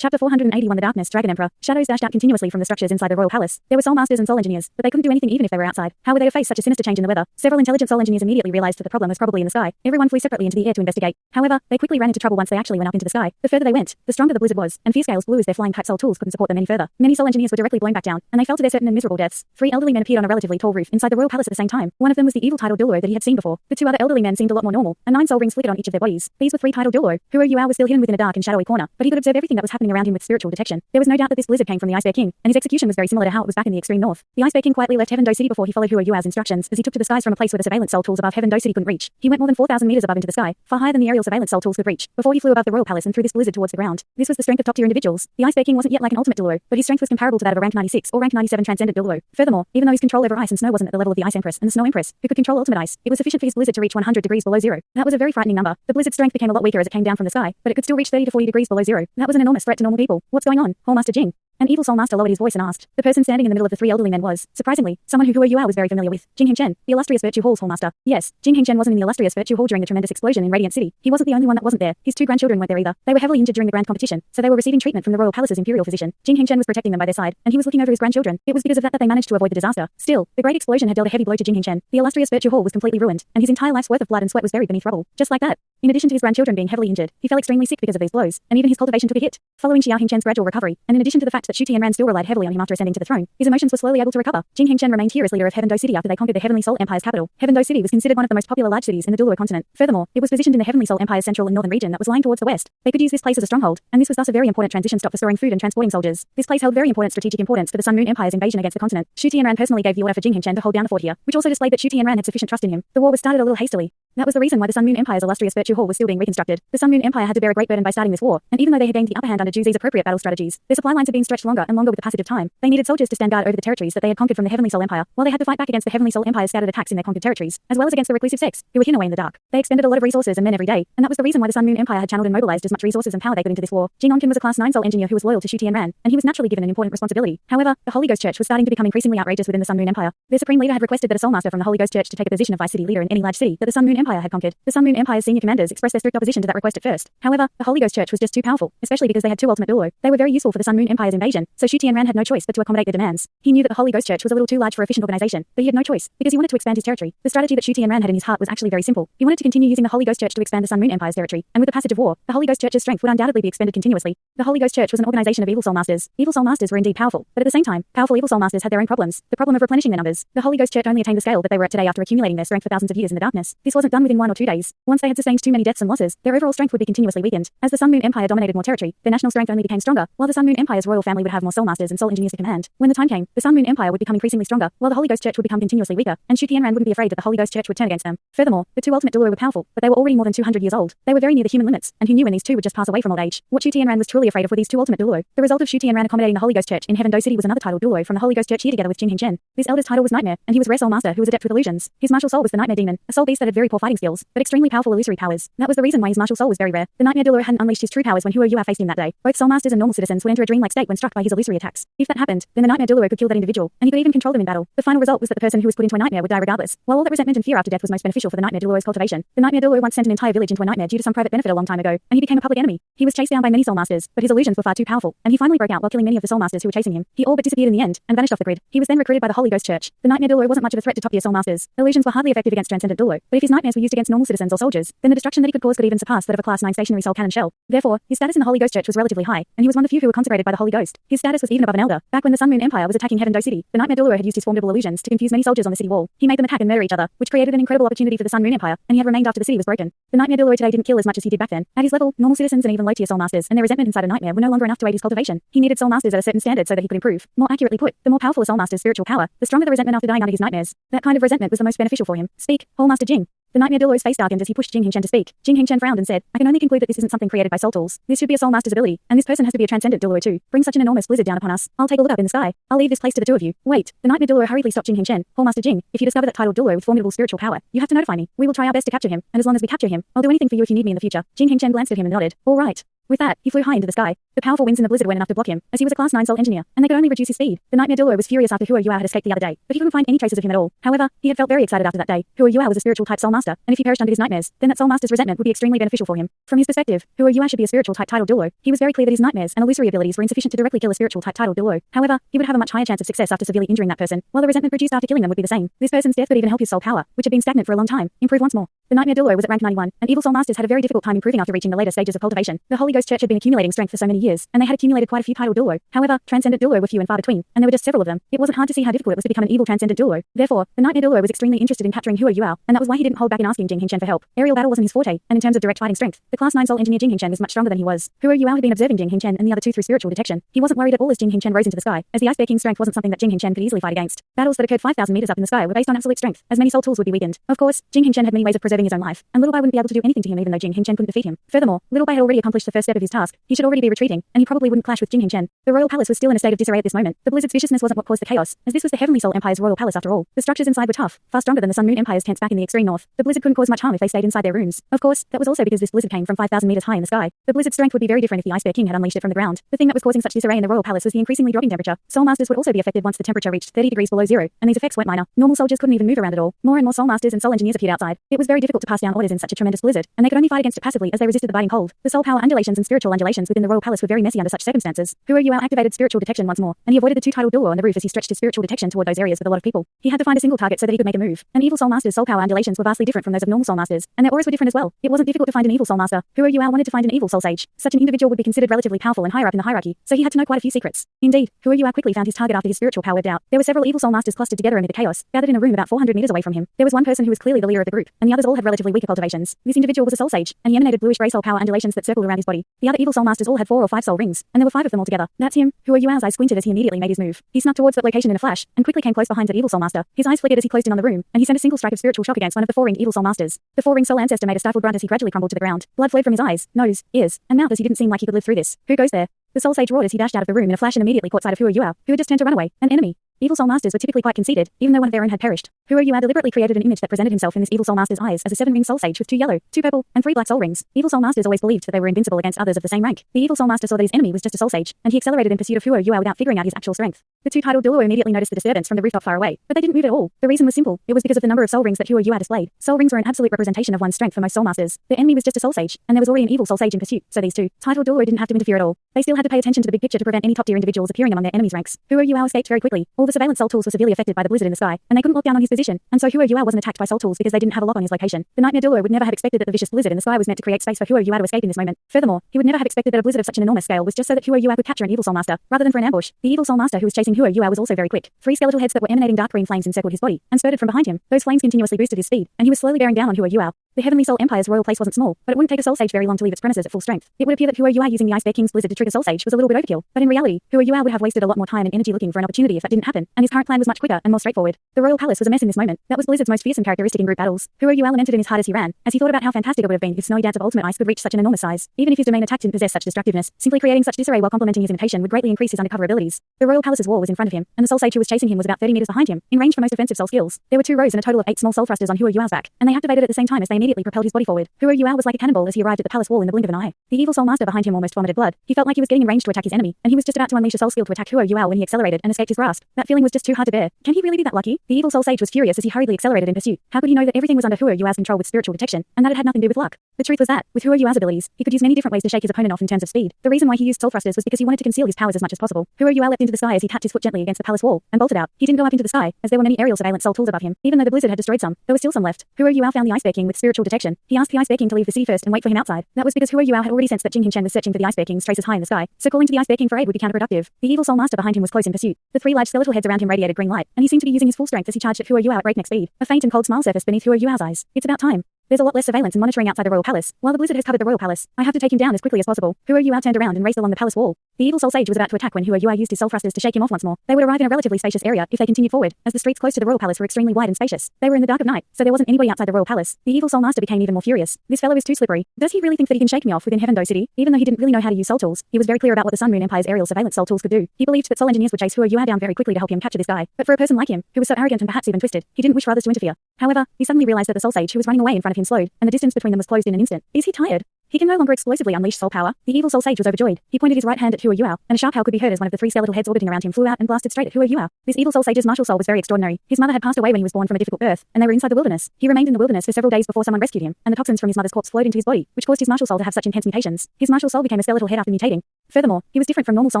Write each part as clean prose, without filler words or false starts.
Chapter 481 The Darkness Dragon Emperor. Shadows dashed out continuously from the structures inside the royal palace. There were soul masters and soul engineers, but they couldn't do anything even if they were outside. How were they to face such a sinister change in the weather? Several intelligent soul engineers immediately realized that the problem was probably in the sky. Everyone flew separately into the air to investigate. However, they quickly ran into trouble once they actually went up into the sky. The further they went, the stronger the blizzard was, and fierce gales blew as their flying type soul tools couldn't support them any further. Many soul engineers were directly blown back down, and they fell to their certain and miserable deaths. 3 elderly men appeared on a relatively tall roof inside the royal palace at the same time. One of them was the evil titled Douluo that he had seen before. The 2 other elderly men seemed a lot more normal, and 9 soul rings flickered on each of their bodies. These were 3 titled Douluo. Huo was still hidden within a dark and shadowy corner, but he could observe everything that was happening around him with spiritual detection. There was no doubt that this blizzard came from the Ice Bear King, and his execution was very similar to how it was back in the extreme north. The Ice Bear King quietly left Heaven Do City before he followed Huo's instructions, as he took to the skies from a place where the surveillance soul tools above Heaven Do City couldn't reach. He went more than 4,000 meters above into the sky, far higher than the aerial surveillance soul tools could reach, before he flew above the royal palace and through this blizzard towards the ground. This was the strength of top-tier individuals. The Ice Bear King wasn't yet like an ultimate Douluo, but his strength was comparable to that of a rank 96 or rank 97 transcendent Douluo. Furthermore, even though his control over ice and snow wasn't at the level of the Ice Empress and the Snow Empress, who could control ultimate ice, it was sufficient for his blizzard to reach 100 degrees below zero. That was a very frightening number. The blizzard's strength became a lot weaker as it came down from the sky, but it could still reach 30 to 40 degrees below zero. That was an enormous threat to normal people. What's going on, Hallmaster Jing? An evil soul master lowered his voice and asked. The person standing in the middle of the 3 elderly men was, surprisingly, someone who Huo was very familiar with. Jing Hengchen, the illustrious Virtue Hall's Hallmaster. Yes, Jing Hengchen wasn't in the illustrious Virtue Hall during the tremendous explosion in Radiant City. He wasn't the only one that wasn't there. His 2 grandchildren weren't there either. They were heavily injured during the grand competition, so they were receiving treatment from the royal palace's imperial physician. Jing Hengchen was protecting them by their side, and he was looking over his grandchildren. It was because of that they managed to avoid the disaster. Still, the great explosion had dealt a heavy blow to Jing Hengchen. The illustrious Virtue Hall was completely ruined, and his entire life's worth of blood and sweat was buried beneath rubble. Just like that. In addition to his grandchildren being heavily injured, he fell extremely sick because of these blows, and even his cultivation took a hit. Following Xiao Hengchen's gradual recovery, and in addition to the fact that Shu Tianran still relied heavily on him after ascending to the throne, his emotions were slowly able to recover. Jing Hengchen remained here as leader of Heaven Do City after they conquered the Heavenly Soul Empire's capital. Heaven Do City was considered one of the most popular large cities in the Douluo continent. Furthermore, it was positioned in the Heavenly Soul Empire's central and northern region that was lying towards the west. They could use this place as a stronghold, and this was thus a very important transition stop for storing food and transporting soldiers. This place held very important strategic importance for the Sun Moon Empire's invasion against the continent. Shu Tianran personally gave the order for Jing Hengchen to hold down the fort here, which also displayed that Shu Tianran had sufficient trust in him. The war was started a little hastily. That was the reason why the Sun Moon Empire's illustrious Virtue Hall was still being reconstructed. The Sun Moon Empire had to bear a great burden by starting this war, and even though they had gained the upper hand under Zhu Zi's appropriate battle strategies, their supply lines had been stretched longer and longer with the passage of time. They needed soldiers to stand guard over the territories that they had conquered from the Heavenly Soul Empire, while they had to fight back against the Heavenly Soul Empire's scattered attacks in their conquered territories, as well as against the reclusive sects, who were hidden away in the dark. They expended a lot of resources and men every day, and that was the reason why the Sun Moon Empire had channeled and mobilized as much resources and power they could into this war. Jing Onkin was a class 9 soul engineer who was loyal to Shu Tianran, and he was naturally given an important responsibility. However, the Holy Ghost Church was starting to become increasingly outrageous within the Sun Moon Empire. Their supreme leader had requested that a soul master from the Holy Ghost Church to take a position of vice city leader in any large city that the Sun Moon Empire had conquered. The Sun Moon Empire's senior commanders expressed their strict opposition to that request at first. However, the Holy Ghost Church was just too powerful, especially because they had 2 ultimate Douluo. They were very useful for the Sun Moon Empire's invasion, so Shu Tianran had no choice but to accommodate their demands. He knew that the Holy Ghost Church was a little too large for efficient organization, but he had no choice, because he wanted to expand his territory. The strategy that Shu Tianran had in his heart was actually very simple. He wanted to continue using the Holy Ghost Church to expand the Sun Moon Empire's territory, and with the passage of war, the Holy Ghost Church's strength would undoubtedly be expended continuously. The Holy Ghost Church was an organization of evil soul masters. Evil soul masters were indeed powerful, but at the same time, powerful evil soul masters had their own problems. The problem of replenishing their numbers. The Holy Ghost Church only attained the scale that they were at today after accumulating their strength for thousands of years in the darkness. This wasn't done within 1 or 2 days. Once they had sustained too many deaths and losses, their overall strength would be continuously weakened. As the Sun Moon Empire dominated more territory, their national strength only became stronger, while the Sun Moon Empire's royal family would have more soul masters and soul engineers to command. When the time came, the Sun Moon Empire would become increasingly stronger, while the Holy Ghost Church would become continuously weaker, and Shu Tianran wouldn't be afraid that the Holy Ghost Church would turn against them. Furthermore, the 2 ultimate Douluo were powerful, but they were already more than 200 years old. They were very near the human limits, and he knew when these 2 would just pass away from old age. What Shu Tianran was truly afraid of were these 2 ultimate Douluo. The result of Shu Tianran accommodating the Holy Ghost Church in Heaven Do City was another title Douluo from the Holy Ghost Church here together with Jing Hengchen. This elder's title was Nightmare, and he was rare soul master who was adept with illusions. His martial soul was the Nightmare Demon, a soul beast that had very poor fighting skills, but extremely powerful illusory powers. That was the reason why his martial soul was very rare. The Nightmare Douluo hadn't unleashed his true powers when Huo faced him that day. Both soul masters and normal citizens would enter a dreamlike state when struck by his illusory attacks. If that happened, then the Nightmare Douluo could kill that individual, and he could even control them in battle. The final result was that the person who was put into a nightmare would die regardless. While all that resentment and fear after death was most beneficial for the Nightmare Douluo's cultivation, the Nightmare Douluo once sent an entire village into a nightmare due to some private benefit a long time ago, and he became a public enemy. He was chased down by many soul masters, but his illusions were far too powerful, and he finally broke out while killing many of the soul masters who were chasing him. He all but disappeared in the end, and vanished off the grid. He was then recruited by the Holy Ghost Church. The Nightmare Douluo wasn't much of a threat to top-tier soul masters. Illusions were hardly effective against transcendent Douluo, but if his nightmares were used against normal citizens or soldiers, then the destruction that he could cause could even surpass that of a class 9 stationary soul cannon shell. Therefore, his status in the Holy Ghost Church was relatively high, and he was one of the few who were consecrated by the Holy Ghost. His status was even above an elder. Back when the Sun Moon Empire was attacking Heaven Do City, the Nightmare Douluo had used his formidable illusions to confuse many soldiers on the city wall. He made them attack and murder each other, which created an incredible opportunity for the Sun Moon Empire, and he had remained after the city was broken. The Nightmare Douluo today didn't kill as much as he did back then. At his level, normal citizens and even low-tier soul masters and their resentment inside a nightmare were no longer enough to aid his cultivation. He needed soul masters at a certain standard so that he could improve. More accurately put, the more powerful a soul master's spiritual power, the stronger the resentment after dying under his nightmares. That kind of resentment was the most beneficial for him. Speak, Hallmaster Jing. The Nightmare Douluo's face darkened as he pushed Jing Hengchen to speak. Jing Hengchen frowned and said, I can only conclude that this isn't something created by soul tools. This should be a soul master's ability, and this person has to be a transcendent Douluo too. Bring such an enormous blizzard down upon us. I'll take a look up in the sky. I'll leave this place to the 2 of you. Wait. The Nightmare Douluo hurriedly stopped Jing Hengchen. Hallmaster Jing, if you discover that titled Douluo with formidable spiritual power, you have to notify me. We will try our best to capture him, and as long as we capture him, I'll do anything for you if you need me in the future. Jing Hengchen glanced at him and nodded. All right. With that, he flew high into the sky. The powerful winds in the blizzard weren't enough to block him, as he was a Class 9 soul engineer, and they could only reduce his speed. The nightmare Douluo was furious after Huo Yua had escaped the other day, but he couldn't find any traces of him at all. However, he had felt very excited after that day. Huo Yua was a spiritual type soul master, and if he perished under his nightmares, then that soul master's resentment would be extremely beneficial for him. From his perspective, Huo Yua should be a spiritual type titled Douluo. He was very clear that his nightmares and illusory abilities were insufficient to directly kill a spiritual type titled Douluo. However, he would have a much higher chance of success after severely injuring that person, while the resentment produced after killing them would be the same. This person's death could even help his soul power, which had been stagnant for a long time, improve once more. The nightmare Douluo was at rank 91, and evil soul masters had a very difficult time improving after reaching the later stages of cultivation. The Holy Ghost Church had been accumulating strength for so many years, and they had accumulated quite a few titled Douluo. However, transcendent Douluo were few and far between, and there were just several of them. It wasn't hard to see how difficult it was to become an evil transcendent Douluo. Therefore, the nightmare Douluo was extremely interested in capturing Huo Yua, and that was why he didn't hold back in asking Jing Hingchen for help. Aerial battle wasn't his forte, and in terms of direct fighting strength, the Class 9 soul engineer Jing Hingchen was much stronger than he was. Huo Yua had been observing Jing Hingchen and the other two through spiritual detection. He wasn't worried at all as Jing Hingchen rose into the sky, as the Ice Bear King's strength wasn't something that Jing Hingchen could easily fight against. Battles that occurred 5,000 meters up in the sky were based on absolute strength, as many soul tools would be weakened. Of course, Jing Hingchen had many ways of preserving his own life, and Little Bai wouldn't be able to do anything to him even though Jing Hingchen couldn't defeat him. Furthermore, Little Bai had already accomplished the first step of his task. He should already be retreating, and he probably wouldn't clash with Jing Hingchen. The royal palace was still in a state of disarray at this moment. The blizzard's viciousness wasn't what caused the chaos, as this was the Heavenly Soul Empire's royal palace after all. The structures inside were tough, far stronger than the Sun Moon Empire's tents back in the extreme north. The blizzard couldn't cause much harm if they stayed inside their rooms. Of course, that was also because this blizzard came from 5,000 meters high in the sky. The blizzard's strength would be very different if the Ice Bear King had unleashed it from the ground. The thing that was causing such disarray in the royal palace was the increasingly dropping temperature. Soul masters would also be affected once the temperature reached 30 degrees below zero, and these effects weren't minor. Normal soldiers couldn't even move around at all. More and more soul masters and soul engineers appeared outside. It was very difficult to pass down orders in such a tremendous blizzard, and they could only fight against it passively as they resisted the biting cold. The soul power undulations and spiritual undulations within the royal palace were very messy under such circumstances. Huo Yua activated spiritual detection once more, and he avoided the two titled Douluo on the roof as he stretched his spiritual detection toward those areas with a lot of people. He had to find a single target so that he could make a move. An evil soul master's soul power undulations were vastly different from those of normal soul masters, and their auras were different as well. It wasn't difficult to find an evil soul master. Huo Yua wanted to find an evil soul sage. Such an individual would be considered relatively powerful and higher up in the hierarchy, so he had to know quite a few secrets. Indeed, Huo Yua quickly found his target after his spiritual power ebbed out. There were several evil soul masters clustered together amid the chaos, gathered in a room about 400 meters away from him. There was one person who was clearly the leader of the group, and the others all had relatively weaker cultivations. This individual was a soul sage, and he emanated bluish-gray soul power undulations that circled around his body. The other evil soul masters all had 4 or 5 soul rings, and there were 5 of them altogether. That's him. Huo Yua's eyes squinted as he immediately made his move. He snuck towards that location in a flash, and quickly came close behind that evil soul master. His eyes flickered as he closed in on the room, and he sent a single strike of spiritual shock against one of the 4-ringed evil soul masters. The 4-ringed soul ancestor made a stifled grunt as he gradually crumbled to the ground. Blood flowed from his eyes, nose, ears, and mouth as he didn't seem like he could live through this. Who goes there? The soul sage roared as he dashed out of the room in a flash and immediately caught sight of Huo Yua, who had just turned to run away. An enemy. Evil soul masters were typically quite conceited, even though one of their own had perished. Huo Yua deliberately created an image that presented himself in this evil soul master's eyes as a 7-ringed soul sage with 2 yellow, 2 purple, and 3 black soul rings. Evil soul masters always believed that they were invincible against others of the same rank. The evil soul master saw that his enemy was just a soul sage, and he accelerated in pursuit of Huo Yua without figuring out his actual strength. The 2 titled Douluo immediately noticed the disturbance from the rooftop far away, but they didn't move at all. The reason was simple. It was because of the number of soul rings that Huo Yua displayed. Soul rings were an absolute representation of one's strength for most soul masters. Their enemy was just a soul sage, and there was already an evil soul sage in pursuit, so these 2 titled Douluo didn't have to interfere at all. They still had to pay attention to the big picture to prevent any top-tier individuals appearing among their enemies' ranks. Huo Yua escaped very quickly. All the surveillance soul tools were severely affected by the blizzard in the sky, and they couldn't lock down on his position, and so Huo Yua wasn't attacked by soul tools because they didn't have a lock on his location. The nightmare Douluo would never have expected that the vicious blizzard in the sky was meant to create space for Huo Yua to escape in this moment. Furthermore, he would never have expected that a blizzard of such an enormous scale was just so that Huo Yua could capture an evil soul master, rather than for an ambush. The evil soul master who was chasing Huo Yua was also very quick. 3 skeletal heads that were emanating dark green flames encircled his body, and spurted from behind him. Those flames continuously boosted his speed, and he was slowly bearing down on Huo Yua. The Heavenly Soul Empire's royal place wasn't small, but it wouldn't take a soul sage very long to leave its premises at full strength. It would appear that Huo Yua using the Ice Bear King's blizzard to trigger soul sage was a little bit overkill, but in reality, Huo Yua would have wasted a lot more time and energy looking for an opportunity if that didn't happen, and his current plan was much quicker and more straightforward. The royal palace was a mess in this moment. That was Blizzard's most fearsome characteristic in group battles. Huo Yua lamented in his heart as he ran, as he thought about how fantastic it would have been if Snowy Dance of Ultimate Ice could reach such an enormous size. Even if his domain attack didn't possess such destructiveness, simply creating such disarray while complementing his imitation would greatly increase his undercover abilities. The royal palace's wall was in front of him, and the soul sage who was chasing him was about 30 meters behind him, in range for most offensive soul skills. There were 2 rows and a total of 8 small soul thrusters on Huo Yua's back, and they activated at the same time as they immediately propelled his body forward. Huo Yua was like a cannonball as he arrived at the palace wall in the blink of an eye. The evil soul master behind him almost vomited blood. He felt like he was getting in range to attack his enemy, and he was just about to unleash a soul skill to attack Huo Yua when he accelerated and escaped his grasp. That feeling was just too hard to bear. Can he really be that lucky? The evil soul sage was furious as he hurriedly accelerated in pursuit. How could he know that everything was under Huo Yua's control with spiritual detection, and that it had nothing to do with luck? The truth was that, with Huo Yua's abilities, he could use many different ways to shake his opponent off in terms of speed. The reason why he used soul thrusters was because he wanted to conceal his powers as much as possible. Huo Yua leapt into the sky as he tapped his foot gently against the palace wall, and bolted out. He didn't go up into the sky, as there were many aerial surveillance soul tools above him. Even though the blizzard had destroyed some, there was still some left. Huo Yua found the Ice Bear King with spiritual detection. He asked the Ice Bear King to leave the city first and wait for him outside. That was because Huo Yua had already sensed that Jing Hingchen was searching for the Ice Bear King's traces high in the sky, so calling to the Ice Bear King for aid would be counterproductive. The evil soul master behind him was close in pursuit. The 3 large skeletal heads around him radiated green light, and he seemed to be using his full strength as he charged at Huo Yua at breakneck speed. A faint and cold smile surfaced beneath Huo Yua's eyes. It's about time. There's a lot less surveillance and monitoring outside the royal palace. While the blizzard has covered the royal palace, I have to take him down as quickly as possible. Huo Yua turned around and raced along the palace wall. The evil soul sage was about to attack when Huo Yua used his soul thrusters to shake him off once more. They would arrive in a relatively spacious area if they continued forward, as the streets close to the royal palace were extremely wide and spacious. They were in the dark of night, so there wasn't anybody outside the royal palace. The evil soul master became even more furious. This fellow is too slippery. Does he really think that he can shake me off within Heaven Do City? Even though he didn't really know how to use soul tools, he was very clear about what the Sun Moon Empire's aerial surveillance soul tools could do. He believed that soul engineers would chase Huo Yua down very quickly to help him capture this guy. But for a person like him, who was so arrogant and perhaps even twisted, he didn't wish for others to interfere. However, he suddenly realized that the soul sage who was running away in front of him slowed, and the distance between them was closed in an instant. Is he tired? He can no longer explosively unleash soul power. The evil soul sage was overjoyed. He pointed his right hand at Hua Yuao, and a sharp howl could be heard as one of the three skeletal heads orbiting around him flew out and blasted straight at Hua Yuao. This evil soul sage's martial soul was very extraordinary. His mother had passed away when he was born from a difficult birth, and they were inside the wilderness. He remained in the wilderness for several days before someone rescued him, and the toxins from his mother's corpse flowed into his body, which caused his martial soul to have such intense mutations. His martial soul became a skeletal head after mutating. Furthermore, he was different from normal soul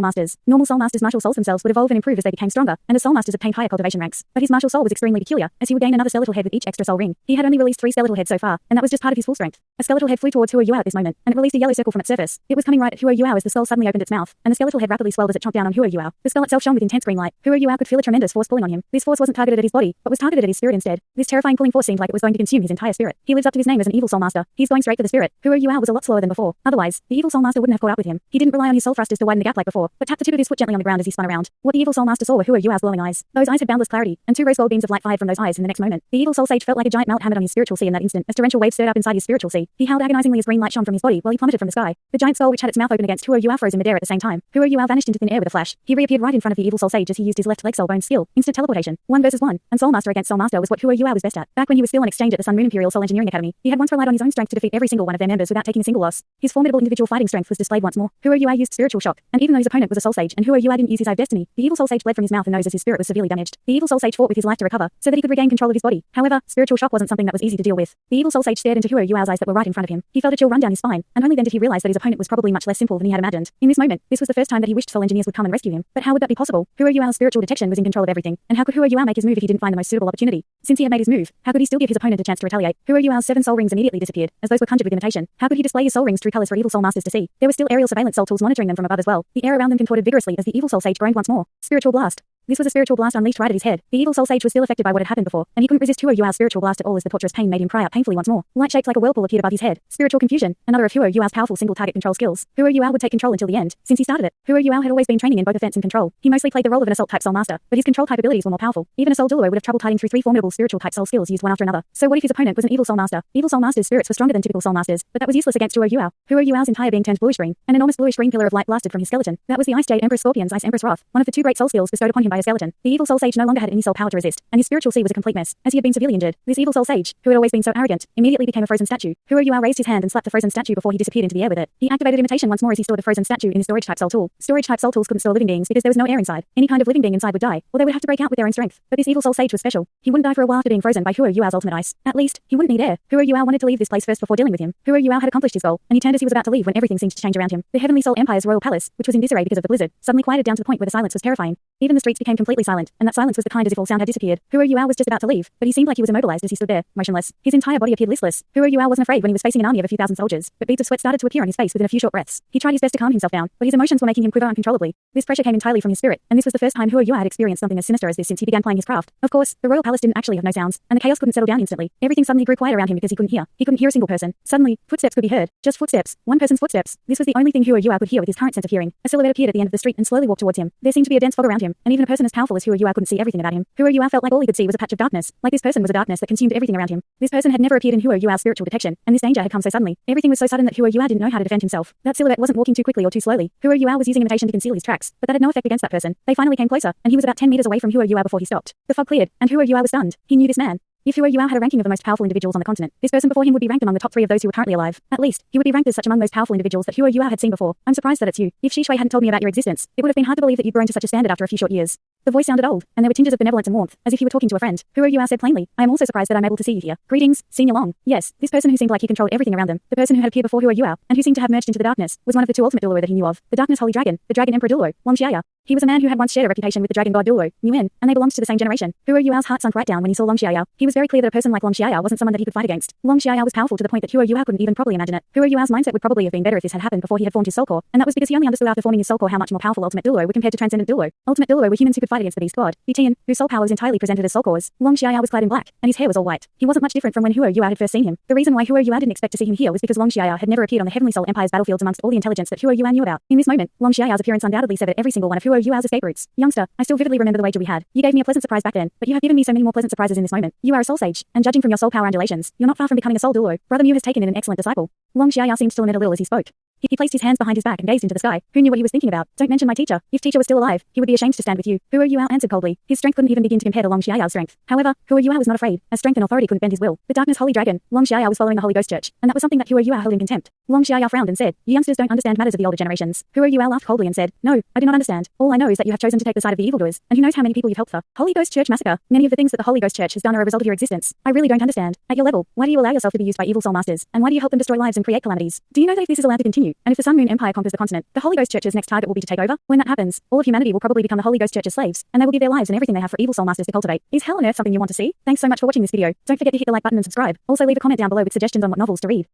masters. Normal soul masters' martial souls themselves would evolve and improve as they became stronger, and as soul masters obtained higher cultivation ranks. But his martial soul was extremely peculiar, as he would gain another skeletal head with each extra soul ring. He had only released 3 skeletal heads so far, and that was just part of his full strength. A skeletal head flew towards Hua Yuao at this moment, and it released a yellow circle from its surface. It was coming right at Hua Yuao as the skull suddenly opened its mouth, and the skeletal head rapidly swelled as it chomped down on Hua Yuao. The skull itself shone with intense green light. Hua Yuao could feel a tremendous force pulling on him. This force wasn't targeted at his body, but was targeted at his spirit instead. This terrifying pulling force seemed like it was going to consume his entire spirit. He lives up to his name as an evil soul master. He's going straight for the spirit. Hua Yuao was a lot slower than before. Otherwise, the evil soul master wouldn't have caught up with him. He didn't rely on his soul thrusters to widen the gap like before, but tapped the tip of his foot gently on the ground as he spun around. What the evil soul master saw were Hua Yuao's glowing eyes. Those eyes had boundless clarity, and 2 rose gold beams of light fired from those eyes in the next moment. The evil soul sage felt like a giant melt hammered on his spiritual sea in that instant as torrential waves stirred up inside his spiritual sea. He howled agonizingly as green light shone from his body while he plummeted from the sky. The giant skull which had its mouth open against Hua Yuao froze in midair at the same time. Hua Yuao vanished into thin air with a flash. He reappeared right in front of the evil soul sage as he used his left leg soul bone skill, instant teleportation. 1 versus 1, and soul master against soul master was what Hua Yuao was best at. Back when he was still on exchange at the Sun Moon Imperial Soul Engineering Academy, he had once relied on his own strength to defeat every single one of their members without taking a single loss. His formidable individual fighting strength was displayed once more. Hua Yuao used spiritual shock, and even though his opponent was a soul sage and Hua Yuao didn't use his eye of destiny, the evil soul sage bled from his mouth and nose as his spirit was severely damaged. The evil soul sage fought with his life to recover, so that he could regain control of his body. However, spiritual shock wasn't something that was easy to deal with. The evil soul sage stared into Hua Yuao's eyes that were right in front of him. He felt a chill run down his spine, and only then did he realize that his opponent was probably much less simple than he had imagined. In this moment, this was the first time that he wished soul engineers would come and rescue him. But how would that be possible? Hua Yuao's spiritual detection was in control of everything, and how could Hua Yuao make his move if he didn't find the most suitable opportunity? Since he had made his move, how could he still give his opponent a chance to retaliate? Hua Yuao's 7 soul rings immediately disappeared, as those were conjured with imitation. How could he display his soul rings' true colors for evil soul masters to see? There were still aerial surveillance soul tools monitoring them from above as well. The air around them contorted vigorously as the evil soul sage groaned once more. Spiritual blast. This was a spiritual blast unleashed right at his head. The evil soul sage was still affected by what had happened before, and he couldn't resist Hua Yuao's spiritual blast at all as the torturous pain made him cry out painfully once more. Light shaped like a whirlpool appeared above his head. Spiritual confusion, another of Hua Yuao's powerful single target control skills. Hua Yuao would take control until the end, since he started it. Hua Yuao had always been training in both defense and control. He mostly played the role of an assault type soul master, but his control type abilities were more powerful. Even a soul Douluo would have trouble tiding through 3 formidable spiritual type soul skills used one after another. So what if his opponent was an evil soul master? Evil soul masters' spirits were stronger than typical soul masters, but that was useless against Hua Yuao. Hua Yuao's entire being turned bluish green. An enormous bluish green pillar of light blasted from his skeleton. That was the Ice Jade Empress Scorpion's Ice Empress Wrath, one of the 2 great soul skills bestowed upon him by a skeleton. The evil soul sage no longer had any soul power to resist, and his spiritual sea was a complete mess, as he had been severely injured. This evil soul sage, who had always been so arrogant, immediately became a frozen statue. Hua Yuao raised his hand and slapped the frozen statue before he disappeared into the air with it. He activated imitation once more as he stored the frozen statue in his storage type soul tool. Storage type soul tools couldn't store living beings because there was no air inside. Any kind of living being inside would die, or they would have to break out with their own strength. But this evil soul sage was special. He wouldn't die for a while after being frozen by Hua Yuao's ultimate ice. At least, he wouldn't need air. Hua Yuao wanted to leave this place first before dealing with him. Hua Yuao had accomplished his goal, and he turned as he was about to leave when everything seemed to change around him. The Heavenly Soul Empire's royal palace, which was in disarray because of the blizzard, suddenly quieted down to the point where the silence was terrifying. Even the streets became completely silent, and that silence was the kind as if all sound had disappeared. Hua Yuao was just about to leave, but he seemed like he was immobilized as he stood there, motionless. His entire body appeared listless. Hua Yuao wasn't afraid when he was facing an army of a few thousand soldiers, but beads of sweat started to appear on his face within a few short breaths. He tried his best to calm himself down, but his emotions were making him quiver uncontrollably. This pressure came entirely from his spirit, and this was the first time Hua Yuao had experienced something as sinister as this since he began playing his craft. Of course, the royal palace didn't actually have no sounds, and the chaos couldn't settle down instantly. Everything suddenly grew quiet around him because he couldn't hear. He couldn't hear a single person. Suddenly, footsteps could be heard. Just footsteps. One person's footsteps. This was the only thing Hua Yuao could hear with his current sense of hearing. A silhouette appeared at the end of the street and slowly walked towards him. There seemed to be a dense fog around him, and even a person as powerful as Hua Yuao couldn't see everything about him. Hua Yuao felt like all he could see was a patch of darkness, like this person was a darkness that consumed everything around him. This person had never appeared in Hua Yuao's spiritual detection, and this danger had come so suddenly. Everything was so sudden that Hua Yuao didn't know how to defend himself. That silhouette wasn't walking too quickly or too slowly. Hua Yuao was using imitation to conceal his tracks, but that had no effect against that person. They finally came closer, and he was about 10 meters away from Hua Yuao before he stopped. The fog cleared, and Hua Yuao was stunned. He knew this man. If Hua Yuao had a ranking of the most powerful individuals on the continent, this person before him would be ranked among the top 3 of those who were currently alive. At least, he would be ranked as such among those powerful individuals that Hua Yuao had seen before. I'm surprised that it's you. If Shi Shui hadn't told me about your existence, it would have been hard to believe that you'd grown to such a standard after a few short years. The voice sounded old, and there were tinges of benevolence and warmth, as if he were talking to a friend. Hua Yuao said plainly, I am also surprised that I'm able to see you here. Greetings, Senior Long. Yes, this person who seemed like he controlled everything around them, the person who had appeared before Hua Yuao, and who seemed to have merged into the darkness, was one of the 2 ultimate Douluo that he knew of. The Darkness Holy Dragon, the Dragon Emperor Douluo, Long Xiaya. He was a man who had once shared a reputation with the dragon god Douluo, Nguyen, and they belonged to the same generation. Hua Yuao's heart sunk right down when he saw Long Xiaya. He was very clear that a person like Long Xiaya wasn't someone that he could fight against. Long Xiaya was powerful to the point that Hua Yuao couldn't even properly imagine it. Hua Yuao's mindset would probably have been better if this had happened before he had formed his soul core, and that was because he only understood after forming his soul core how much more powerful Ultimate Douluo were compared to Transcendent Douluo. Ultimate Douluo were humans who could fight against the beast god, Tian, whose soul power was entirely presented as soul cores. Long Xiaya was clad in black, and his hair was all white. He wasn't much different from when Hua Yuao had first seen him. The reason why Hua Yuao didn't expect to see him here was because Long Xiaya had never appeared on the Heavenly Soul Empire's battlefields amongst all the intelligence that Hua Yuao knew about. In this moment, Long Xiaya's appearance undoubtedly severed every single one of Hua Yuao's escape routes. Youngster, I still vividly remember the wager we had. You gave me a pleasant surprise back then, but you have given me so many more pleasant surprises in this moment. You are a soul sage, and judging from your soul power undulations, you're not far from becoming a soul Douluo. Brother Mu has taken in an excellent disciple. Long Xiaya seemed to lament a little as he spoke. He placed his hands behind his back and gazed into the sky. Who knew what he was thinking about? Don't mention my teacher. If teacher was still alive, he would be ashamed to stand with you. Who are you? answered coldly. His strength couldn't even begin to compare to Long Xiaoyao's strength. However, Who are you was not afraid, as strength and authority couldn't bend his will. The darkness holy dragon, Long Xiaoyao was following the Holy Ghost Church, and that was something that Who are you held in contempt. Long Xiaoyao frowned and said, "You youngsters don't understand matters of the older generations." Who are you laughed coldly and said, "No, I do not understand. All I know is that you have chosen to take the side of the evildoers, and who knows how many people you've helped. Holy Ghost Church massacre. Many of the things that the Holy Ghost Church has done are a result of your existence. I really don't understand. At your level, why do you allow yourself to be used by evil soul masters, and why do you help them destroy lives and create calamities? Do you know that if this is allowed to continue, and if the Sun Moon Empire conquers the continent, the Holy Ghost Church's next target will be to take over? When that happens, all of humanity will probably become the Holy Ghost Church's slaves, and they will give their lives and everything they have for evil soul masters to cultivate. Is hell on earth something you want to see? Thanks so much for watching this video. Don't forget to hit the like button and subscribe. Also leave a comment down below with suggestions on what novels to read.